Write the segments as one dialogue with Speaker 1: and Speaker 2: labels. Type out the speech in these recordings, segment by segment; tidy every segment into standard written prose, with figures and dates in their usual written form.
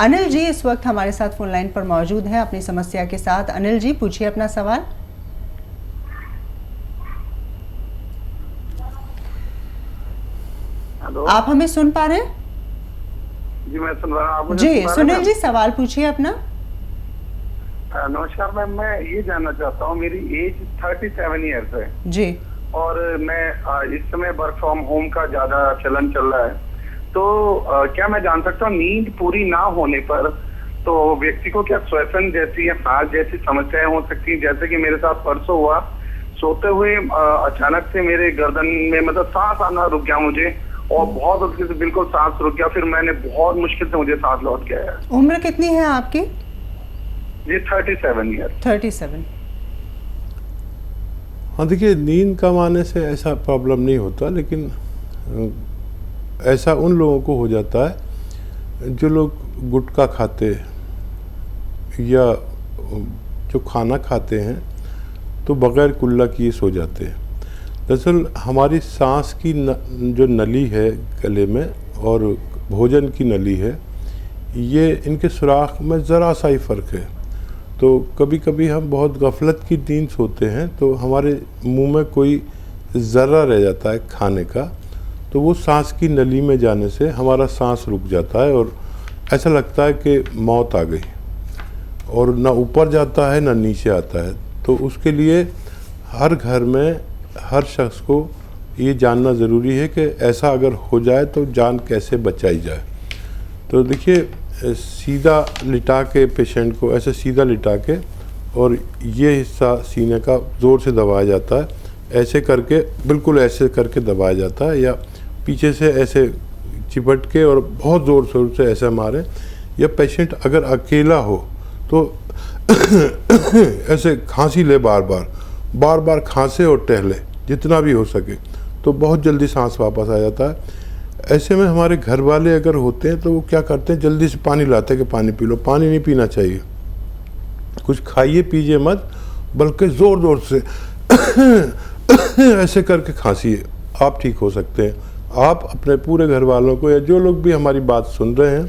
Speaker 1: अनिल जी इस वक्त हमारे साथ फोन लाइन पर मौजूद हैं अपनी समस्या के साथ। अनिल जी पूछिए अपना सवाल।
Speaker 2: हेलो,
Speaker 1: आप हमें सुन पा रहे हैं?
Speaker 2: जी मैं सुन रहा हूँ। आप मुझे
Speaker 1: जी
Speaker 2: सुन पा रहे हैं
Speaker 1: सुनील जी सवाल पूछिए अपना।
Speaker 2: नमस्कार मैम, मैं ये जानना चाहता हूँ, मेरी एज 37 ईयर्स है
Speaker 1: जी
Speaker 2: और मैं इस समय वर्क फ्रॉम होम का ज्यादा चलन चल रहा है, तो क्या मैं जान सकता हूँ नींद पूरी ना होने पर तो व्यक्ति को क्या श्वसन जैसी या सांस जैसी समस्याएं हो सकती हैं? जैसे कि मेरे साथ परसों हुआ, सोते हुए अचानक से मेरे गर्दन में मतलब सांस आना रुक गया मुझे और बहुत मुश्किल से बिल्कुल सांस रुक गया, फिर मैंने बहुत मुश्किल से मुझे सांस लौट के आया।
Speaker 1: उम्र कितनी है आपकी?
Speaker 2: जी 37 ईयर।
Speaker 1: 37।
Speaker 3: हाँ देखिए, नींद कम आने से ऐसा प्रॉब्लम नहीं होता, लेकिन ऐसा उन लोगों को हो जाता है जो लोग गुटखा खाते या जो खाना खाते हैं तो बग़ैर कुल्ला किए सो जाते हैं। दरअसल हमारी सांस की जो नली है गले में और भोजन की नली है, ये इनके सुराख में ज़रा सा ही फ़र्क है। तो कभी कभी हम बहुत गफलत की नींद सोते हैं तो हमारे मुंह में कोई ज़र्रा रह जाता है खाने का, तो वो सांस की नली में जाने से हमारा सांस रुक जाता है और ऐसा लगता है कि मौत आ गई, और ना ऊपर जाता है ना नीचे आता है। तो उसके लिए हर घर में हर शख्स को ये जानना ज़रूरी है कि ऐसा अगर हो जाए तो जान कैसे बचाई जाए। तो देखिए, सीधा लिटा के पेशेंट को ऐसे सीधा लिटा के और ये हिस्सा सीने का ज़ोर से दबाया जाता है, ऐसे करके बिल्कुल ऐसे करके दबाया जाता है, या पीछे से ऐसे चिपट के और बहुत ज़ोर से ऐसे मारें। या पेशेंट अगर अकेला हो तो ऐसे खांसी ले, बार बार खांसे और टहले जितना भी हो सके, तो बहुत जल्दी सांस वापस आ जाता है। ऐसे में हमारे घर वाले अगर होते हैं तो वो क्या करते हैं, जल्दी से पानी लाते हैं कि पानी पी लो। पानी नहीं पीना चाहिए, कुछ खाइए पीजिए मत, बल्कि ज़ोर से ऐसे करके खांसिए, आप ठीक हो सकते हैं। आप अपने पूरे घर वालों को या जो लोग भी हमारी बात सुन रहे हैं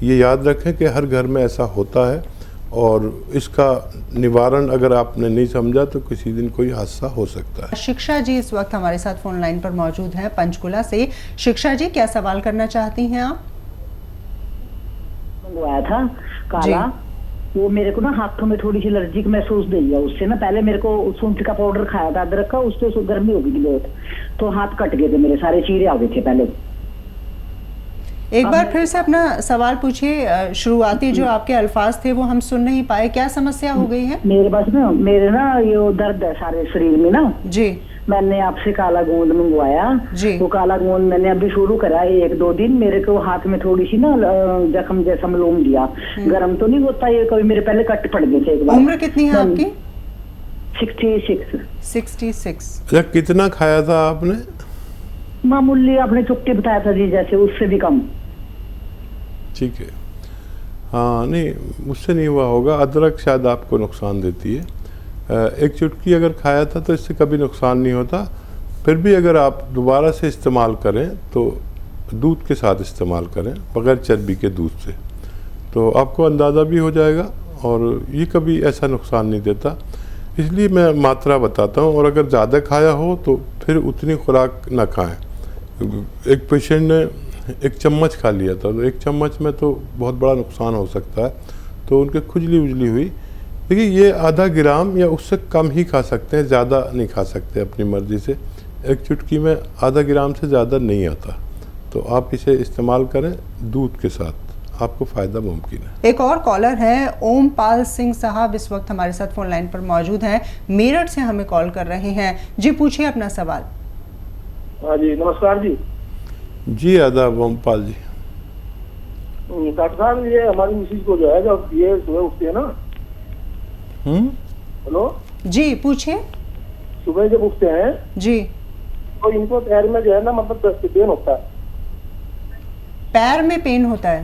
Speaker 3: ये याद रखें कि हर घर में ऐसा होता है, और इसका निवारण अगर आपने नहीं समझा तो किसी दिन कोई हादसा हो सकता है।
Speaker 1: शिक्षा जी इस वक्त हमारे साथ फोन लाइन पर मौजूद हैं पंचकुला से। शिक्षा जी क्या सवाल करना चाहती हैं आप?
Speaker 4: मंगवाया था काला, वो मेरे को ना हाथों में थोड़ी सी एलर्जी महसूस हुई है उससे ना। पहले मेरे को सूंठ का पाउडर खाया था अदरक का, उससे गर्मी हो गई थी बहुत, तो हाथ कट गए थे मेरे, सारे चीरे आ गए थे पहले।
Speaker 1: एक बार फिर से अपना सवाल पूछिए। शुरुआती जो आपके अल्फाज थे वो हम सुन नहीं पाए, क्या समस्या हो गई है?
Speaker 4: मेरे पास ना ये दर्द है सारे शरीर में ना
Speaker 1: जी।
Speaker 4: मैंने आपसे काला गोंद मंगवाया
Speaker 1: जी।
Speaker 4: तो काला गोंद मैंने अभी शुरू करा है 1-2 दिन। मेरे को हाथ में थोड़ी सी ना जख्म जैसा मलूम दिया, गर्म तो नहीं होता ये, कभी मेरे पहले कट पड़ गए थे एक बार।
Speaker 1: उम्र कितनी है आपकी?
Speaker 4: 66।
Speaker 3: अच्छा, कितना खाया था आपने?
Speaker 4: मामूली आपने चुपके बताया था जी, जैसे उससे भी कम।
Speaker 3: ठीक है, हाँ नहीं मुझसे नहीं हुआ होगा। अदरक शायद आपको नुकसान देती है। एक चुटकी अगर खाया था तो इससे कभी नुकसान नहीं होता। फिर भी अगर आप दोबारा से इस्तेमाल करें तो दूध के साथ इस्तेमाल करें, बग़ैर चर्बी के दूध से, तो आपको अंदाज़ा भी हो जाएगा और ये कभी ऐसा नुकसान नहीं देता। इसलिए मैं मात्रा बताता हूँ, और अगर ज़्यादा खाया हो तो फिर उतनी खुराक ना खाएं। एक पेशेंट ने 1 चम्मच खा लिया था, तो 1 चम्मच में तो बहुत बड़ा नुकसान हो सकता है, तो उनके खुजली उजली हुई। देखिए, ये आधा ग्राम या उससे कम ही खा सकते हैं, ज़्यादा नहीं खा सकते अपनी मर्ज़ी से। एक चुटकी में आधा ग्राम से ज़्यादा नहीं आता, तो आप इसे इस्तेमाल करें दूध के साथ, आपको फ़ायदा मुमकिन है।
Speaker 1: एक और कॉलर है ओमपाल सिंह साहब इस वक्त हमारे साथ फोन लाइन पर मौजूद हैं, मेरठ से हमें कॉल कर रहे हैं। जी पूछिए अपना सवाल।
Speaker 5: हाँ जी, नमस्कार जी।
Speaker 3: जी आदाब ओमपाल जी।
Speaker 5: डॉक्टर साहब, ये हमारी मिसेज को जो है, जब ये सुबह उठती है ना, हेलो
Speaker 1: जी पूछिए।
Speaker 5: सुबह जब उठते हैं
Speaker 1: जी,
Speaker 5: तो इनको पैर में जो है ना मतलब पेन होता है।
Speaker 1: पैर में पेन होता है?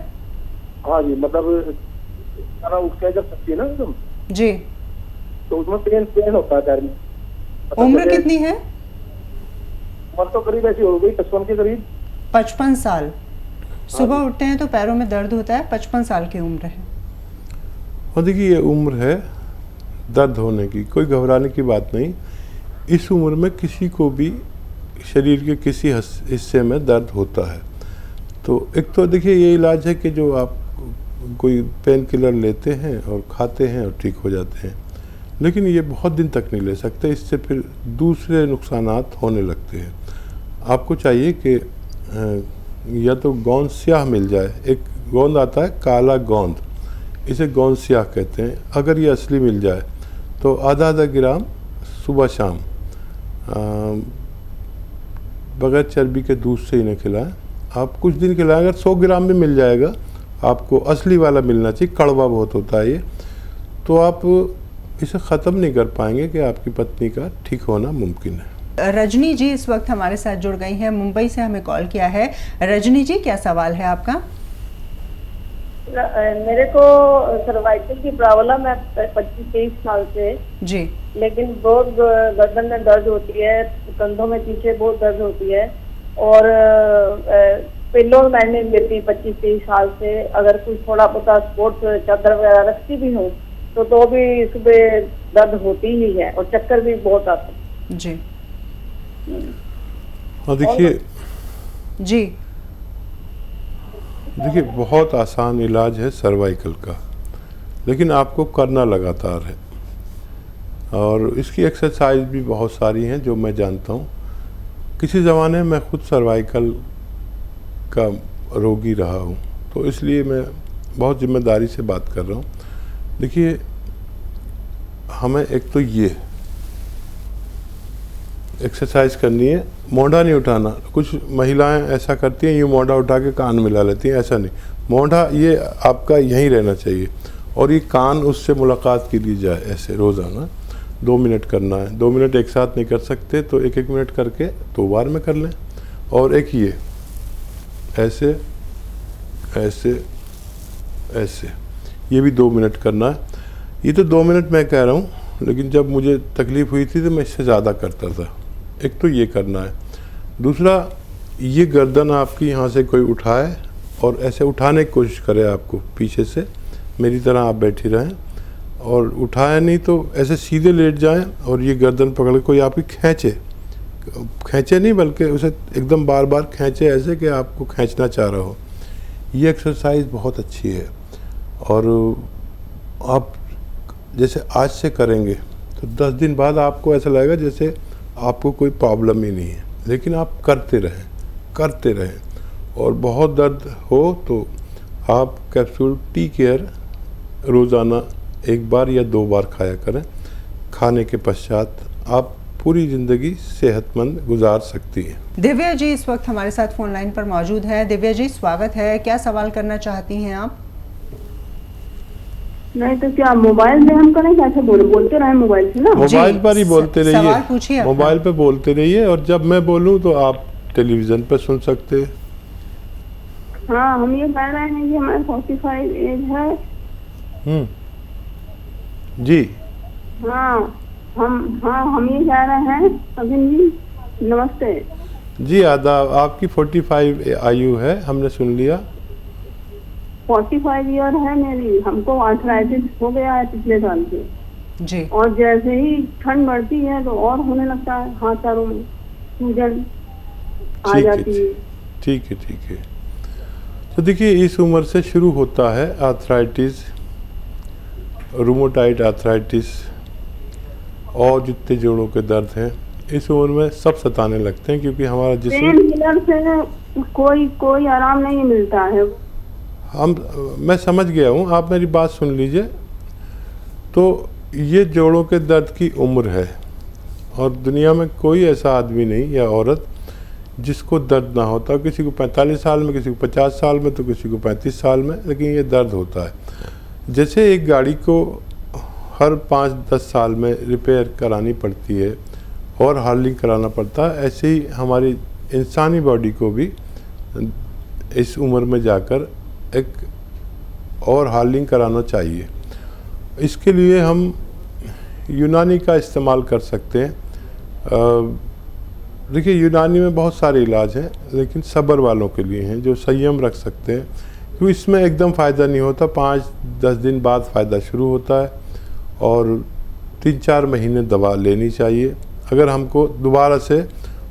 Speaker 5: हाँ जी, मतलब उठ के जब सकती है ना एकदम
Speaker 1: जी,
Speaker 5: तो उसमें पेन होता है पैर में।
Speaker 1: उम्र कितनी है?
Speaker 5: उम्र तो करीब ऐसी हो गई 55 के करीब।
Speaker 1: 55 साल। सुबह उठते हैं तो पैरों में दर्द होता है, 55 साल की उम्र है।
Speaker 3: और देखिए ये उम्र है दर्द होने की, कोई घबराने की बात नहीं। इस उम्र में किसी को भी शरीर के किसी हिस्से में दर्द होता है। तो एक तो देखिए ये इलाज है कि जो आप कोई पेन किलर लेते हैं और खाते हैं और ठीक हो जाते हैं, लेकिन ये बहुत दिन तक नहीं ले सकते, इससे फिर दूसरे नुकसानात होने लगते हैं। आपको चाहिए कि या तो गोंद स्याह मिल जाए, एक गोंद आता है काला गोंद, इसे गोंद स्याह कहते हैं। अगर ये असली मिल जाए तो आधा आधा ग्राम सुबह शाम बगैर चर्बी के दूध से इन्हें खिलाएं। आप कुछ दिन खिलाएं, अगर 100 ग्राम भी मिल जाएगा, आपको असली वाला मिलना चाहिए, कड़वा बहुत होता है ये, तो आप इसे ख़त्म नहीं कर पाएंगे कि आपकी पत्नी का ठीक होना मुमकिन है।
Speaker 1: रजनी जी इस वक्त हमारे साथ जुड़ गई हैं, मुंबई से हमें कॉल किया है। रजनी जी, क्या सवाल है आपका?
Speaker 6: मेरे को सर्वाइकल की प्रॉब्लम है 25-23 साल से
Speaker 1: जी।
Speaker 6: लेकिन बहुत गर्दन में दर्द होती है, कंधों में पीछे बहुत दर्द होती है, और पिलो मैंने लेती 25-23 साल से। अगर कुछ थोड़ा बहुत स्पोर्ट्स चादर वगैरह रखती भी हूँ तो भी सुबह दर्द होती ही है, और चक्कर भी बहुत आते हैं
Speaker 1: जी।
Speaker 3: और देखिए
Speaker 1: जी
Speaker 3: बहुत आसान इलाज है सर्वाइकल का, लेकिन आपको करना लगातार है। और इसकी एक्सरसाइज भी बहुत सारी हैं जो मैं जानता हूँ। किसी ज़माने में मैं खुद सर्वाइकल का रोगी रहा हूँ, तो इसलिए मैं बहुत जिम्मेदारी से बात कर रहा हूँ। देखिए हमें एक तो ये एक्सरसाइज करनी है, मोढ़ा नहीं उठाना। कुछ महिलाएं ऐसा करती हैं, यूँ मोढ़ा उठा के कान मिला लेती हैं, ऐसा नहीं। मोढ़ा ये आपका यहीं रहना चाहिए, और ये कान उससे मुलाकात की ली जाए ऐसे रोज़ाना 2 मिनट करना है। 2 मिनट एक साथ नहीं कर सकते तो 1-1 मिनट करके 2 बार में कर लें। और एक ये ऐसे ऐसे ऐसे, ये भी 2 मिनट करना है। ये तो 2 मिनट मैं कह रहा हूँ, लेकिन जब मुझे तकलीफ़ हुई थी तो मैं इससे ज़्यादा करता था। एक तो ये करना है। दूसरा, ये गर्दन आपकी यहाँ से कोई उठाए और ऐसे उठाने की कोशिश करे, आपको पीछे से मेरी तरह आप बैठी रहें, और उठाए नहीं तो ऐसे सीधे लेट जाएं और ये गर्दन पकड़ के कोई आपकी खींचे नहीं, बल्कि उसे एकदम बार बार खींचे ऐसे कि आपको खींचना चाह रहा हो। ये एक्सरसाइज बहुत अच्छी है, और आप जैसे आज से करेंगे तो 10 दिन बाद आपको ऐसा लगेगा जैसे आपको कोई प्रॉब्लम ही नहीं है। लेकिन आप करते रहें, और बहुत दर्द हो तो आप कैप्सूल टी केयर रोज़ाना 1 बार या 2 बार खाया करें। खाने के पश्चात आप पूरी ज़िंदगी सेहतमंद गुजार सकती हैं।
Speaker 1: दिव्या जी इस वक्त हमारे साथ फोन लाइन पर मौजूद है। दिव्या जी, स्वागत है। क्या सवाल करना चाहती हैं आप?
Speaker 6: नहीं तो क्या मोबाइल में हम करें, कैसे बोलते रहे मोबाइल से ना?
Speaker 3: मोबाइल पर ही बोलते रहिए,
Speaker 1: सवाल पूछिए।
Speaker 3: मोबाइल पे बोलते रहिए, और जब मैं बोलूं तो आप टेलीविज़न पर सुन सकते हैं।
Speaker 6: हाँ, हम ये कह रहे हैं कि हमारे 45 एज है।
Speaker 3: जी
Speaker 6: हाँ, हम ये कह रहे हैं। अभिन जी नमस्ते
Speaker 3: जी, आदाब। आपकी 45 आयु है, हमने सुन लिया।
Speaker 6: 45 ईयर है मेरी। हमको आर्थराइटिस हो गया है पिछले साल से
Speaker 1: जी।
Speaker 6: और जैसे ही ठंड बढ़ती है तो और होने लगता है, हाथ पैरों में सूजन आ जाती है।
Speaker 3: ठीक है। तो देखिए इस उम्र से शुरू होता है आर्थराइटिस, रूमेटॉइड आर्थराइटिस, और जितने जोड़ों के दर्द हैं इस उम्र में सब सताने लगते हैं, क्योंकि हमारा जिस्म
Speaker 6: पेन किलर से कोई आराम नहीं मिलता है।
Speaker 3: मैं समझ गया हूँ, आप मेरी बात सुन लीजिए। तो ये जोड़ों के दर्द की उम्र है, और दुनिया में कोई ऐसा आदमी नहीं या औरत जिसको दर्द ना होता। किसी को 45 साल में, किसी को 50 साल में, तो किसी को 35 साल में, लेकिन ये दर्द होता है। जैसे एक गाड़ी को हर 5-10 साल में रिपेयर करानी पड़ती है और हार्लिंग कराना पड़ता है, ऐसे ही हमारी इंसानी बॉडी को भी इस उम्र में जाकर एक और हार्लिंग कराना चाहिए। इसके लिए हम यूनानी का इस्तेमाल कर सकते हैं। देखिए यूनानी में बहुत सारे इलाज हैं, लेकिन सब्र वालों के लिए हैं जो संयम रख सकते हैं, क्योंकि इसमें एकदम फ़ायदा नहीं होता। 5-10 दिन बाद फ़ायदा शुरू होता है और 3-4 महीने दवा लेनी चाहिए अगर हमको दोबारा से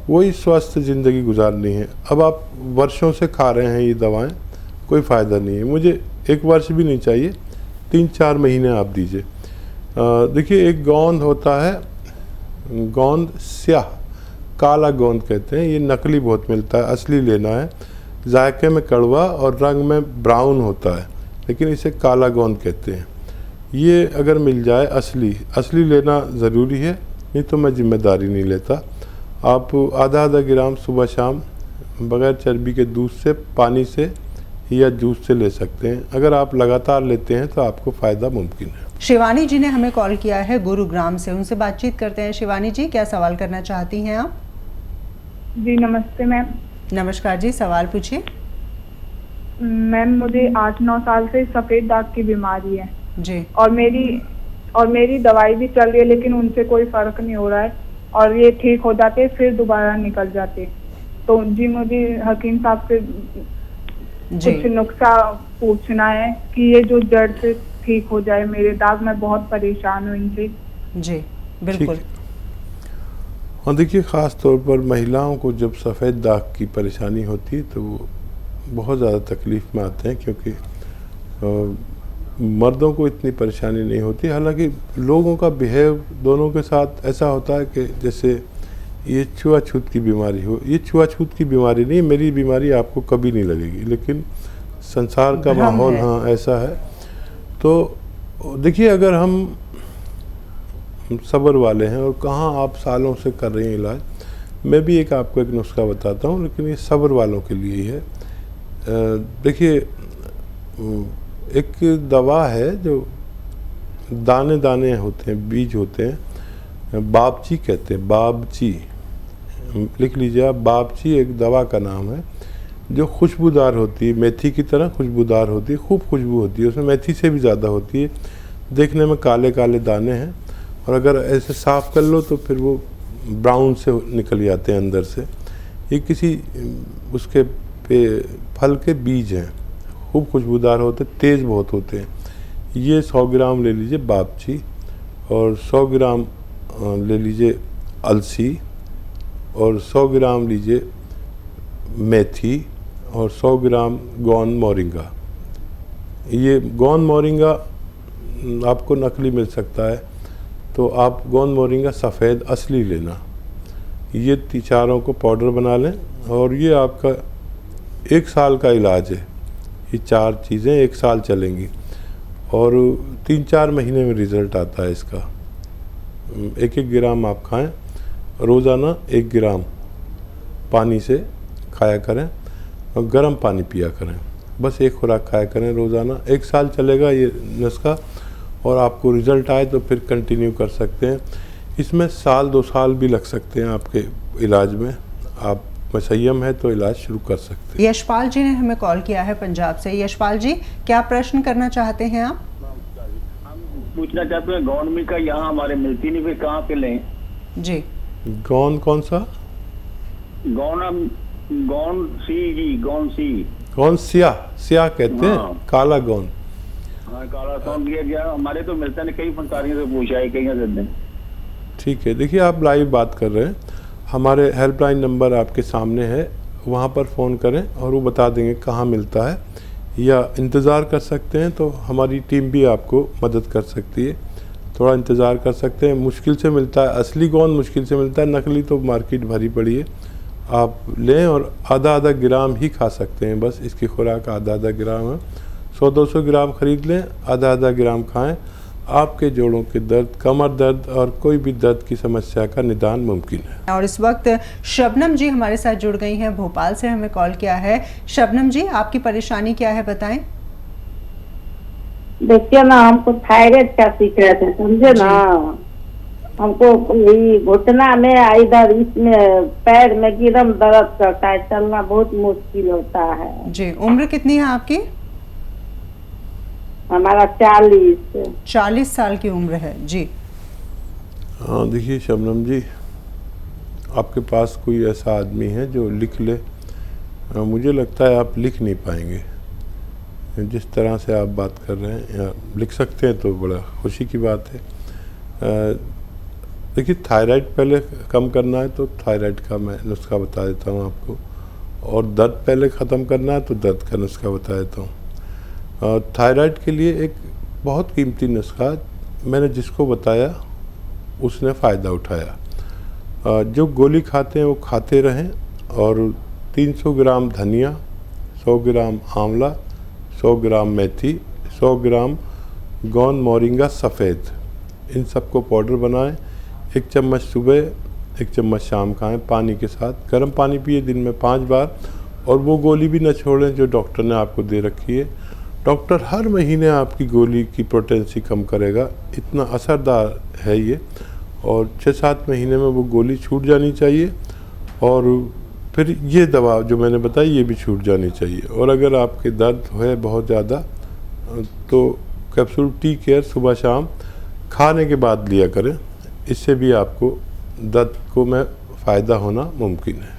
Speaker 3: वही स्वस्थ ज़िंदगी गुजारनी है। अब आप वर्षों से खा रहे हैं ये दवाएं, कोई फ़ायदा नहीं है। मुझे 1 वर्ष भी नहीं चाहिए, 3-4 महीने आप दीजिए। देखिए एक गोंद होता है, गोंद स्याह, काला गोंद कहते हैं, ये नकली बहुत मिलता है, असली लेना है। जायके में कड़वा और रंग में ब्राउन होता है, लेकिन इसे काला गोंद कहते हैं। ये अगर मिल जाए असली लेना ज़रूरी है, नहीं तो मैं जिम्मेदारी नहीं लेता। आप आधा ग्राम सुबह शाम बग़ैर चर्बी के दूध से, पानी से या जूस से ले सकते हैं। अगर आप लगातार लेते हैं तो आपको फ़ायदा मुमकिन है।
Speaker 1: शिवानी जी ने हमें कॉल किया है गुरुग्राम से, उनसे बातचीत करते हैं। शिवानी जी, क्या सवाल करना चाहती हैं आप?
Speaker 7: जी नमस्ते मैम।
Speaker 1: नमस्कार जी, सवाल पूछिए।
Speaker 7: मैम मुझे 8-9 साल से सफ़ेद दाग की बीमारी है
Speaker 1: जी,
Speaker 7: और मेरी दवाई भी चल रही है, लेकिन उनसे कोई फर्क नहीं हो रहा है और ये ठीक हो जाते फिर दोबारा निकल जाते। तो जी मुझे हकीम साहब से कुछ नुस्खा पूछना है कि ये जो जड़ से ठीक हो जाए मेरे दाग। मैं बहुत परेशान हूँ इनसे।
Speaker 1: जी बिल्कुल।
Speaker 3: हाँ देखिए, ख़ास तौर पर महिलाओं को जब सफ़ेद दाग की परेशानी होती है तो वो बहुत ज़्यादा तकलीफ़ में आते हैं, क्योंकि मर्दों को इतनी परेशानी नहीं होती। हालांकि लोगों का बिहेव दोनों के साथ ऐसा होता है कि जैसे ये छुआछूत की बीमारी हो। ये छुआछूत की बीमारी नहीं, मेरी बीमारी आपको कभी नहीं लगेगी, लेकिन संसार का माहौल हाँ ऐसा है। तो देखिए, अगर हम सब्र वाले हैं और कहाँ आप सालों से कर रहे हैं इलाज, मैं भी आपको एक नुस्खा बताता हूँ, लेकिन ये सब्र वालों के लिए ही है। देखिए एक दवा है जो दाने दाने होते हैं, बीज होते हैं, बाबची कहते हैं, बाबची लिख लीजिए आप। बाबची एक दवा का नाम है जो खुशबूदार होती है, मेथी की तरह खुशबूदार होती है, खूब खुशबू होती है, उसमें मेथी से भी ज़्यादा होती है। देखने में काले काले दाने हैं और अगर ऐसे साफ़ कर लो तो फिर वो ब्राउन से निकल जाते हैं अंदर से। ये किसी उसके फल के बीज हैं, खूब खुशबूदार होते, तेज़ बहुत होते हैं। ये 100 ग्राम ले लीजिए बाबची और 100 ग्राम ले लीजिए अलसी और 100 ग्राम लीजिए मेथी और 100 ग्राम गोंद मोरिंगा। ये गोंद मोरिंगा आपको नकली मिल सकता है, तो आप गोंद मोरिंगा सफ़ेद असली लेना। ये चारों को पाउडर बना लें और ये आपका 1 साल का इलाज है। ये 4 चीज़ें 1 साल चलेंगी और 3-4 महीने में रिज़ल्ट आता है इसका। 1-1 ग्राम आप खाएं रोज़ाना, 1 ग्राम पानी से खाया करें और गर्म पानी पिया करें। बस एक खुराक खाया करें रोज़ाना। 1 साल चलेगा ये नुस्खा और आपको रिज़ल्ट आए तो फिर कंटिन्यू कर सकते हैं। इसमें 1-2 साल भी लग सकते हैं आपके इलाज में। आप संयम है तो इलाज शुरू कर सकते हैं।
Speaker 1: यशपाल जी ने हमें कॉल किया है पंजाब से। यशपाल जी, क्या प्रश्न करना चाहते हैं आप?
Speaker 8: हम पूछना चाहते हैं, गोंद मिल्क यहाँ हमारे मिलती नहीं, फिर कहाँ पे लें?
Speaker 1: जी,
Speaker 3: गोंद कौन सा?
Speaker 8: गोंद सी जी, गोंद सी।
Speaker 3: गोंद सियाह कहते हैं, काला गोंद।
Speaker 8: हाँ, काला गोंद लिया गया, हमारे तो मिलता नहीं, कई फंसारियों से पूछा है, कहीं से।
Speaker 3: ठीक है, देखिए आप लाइव बात कर रहे हैं, हमारे हेल्पलाइन नंबर आपके सामने है, वहाँ पर फ़ोन करें और वो बता देंगे कहाँ मिलता है, या इंतज़ार कर सकते हैं तो हमारी टीम भी आपको मदद कर सकती है। थोड़ा इंतज़ार कर सकते हैं। मुश्किल से मिलता है, असली गोंद मुश्किल से मिलता है, नकली तो मार्केट भरी पड़ी है। आप लें और आधा ग्राम ही खा सकते हैं, बस इसकी खुराक आधा ग्राम है। 100-200 ग्राम ख़रीद लें, आधा ग्राम खाएं। आपके जोड़ों के दर्द, कमर दर्द और कोई भी दर्द की समस्या का निदान मुमकिन है।
Speaker 1: और इस वक्त शबनम जी हमारे साथ जुड़ गई हैं, भोपाल से हमें कॉल किया है। शबनम जी, आपकी परेशानी क्या है, बताएं।
Speaker 6: देखिए ना, हमको थायराइड का शिकायत है, समझे ना। हमको घुटना में, इधर इसमें पैर में एकदम दर्द करता है, चलना बहुत मुश्किल होता है।
Speaker 1: जी, उम्र कितनी है आपकी?
Speaker 6: हमारा 40
Speaker 1: साल की उम्र है जी।
Speaker 3: हाँ देखिए शबनम जी, आपके पास कोई ऐसा आदमी है जो लिख ले। मुझे लगता है आप लिख नहीं पाएंगे जिस तरह से आप बात कर रहे हैं, या लिख सकते हैं तो बड़ा खुशी की बात है। देखिए, थायराइड पहले कम करना है तो थायराइड का मैं नुस्खा बता देता हूँ आपको, और दर्द पहले ख़त्म करना है तो दर्द का नुस्खा बता देता हूँ। थायराइड के लिए एक बहुत कीमती नुस्खा मैंने जिसको बताया उसने फ़ायदा उठाया। जो गोली खाते हैं वो खाते रहें, और 300 ग्राम धनिया, 100 ग्राम आंवला, 100 ग्राम मेथी, 100 ग्राम गौन मोरिंगा सफ़ेद, इन सबको पाउडर बनाएं। 1 चम्मच सुबह, 1 चम्मच शाम खाएं पानी के साथ। गर्म पानी पिए दिन में 5 बार, और वो गोली भी न छोड़ें जो डॉक्टर ने आपको दे रखी है। डॉक्टर हर महीने आपकी गोली की पोटेंसी कम करेगा, इतना असरदार है ये, और 6-7 महीने में वो गोली छूट जानी चाहिए, और फिर ये दवा जो मैंने बताई ये भी छूट जानी चाहिए। और अगर आपके दर्द है बहुत ज़्यादा तो कैप्सूल टी केयर सुबह शाम खाने के बाद लिया करें, इससे भी आपको दर्द को में फ़ायदा होना मुमकिन है।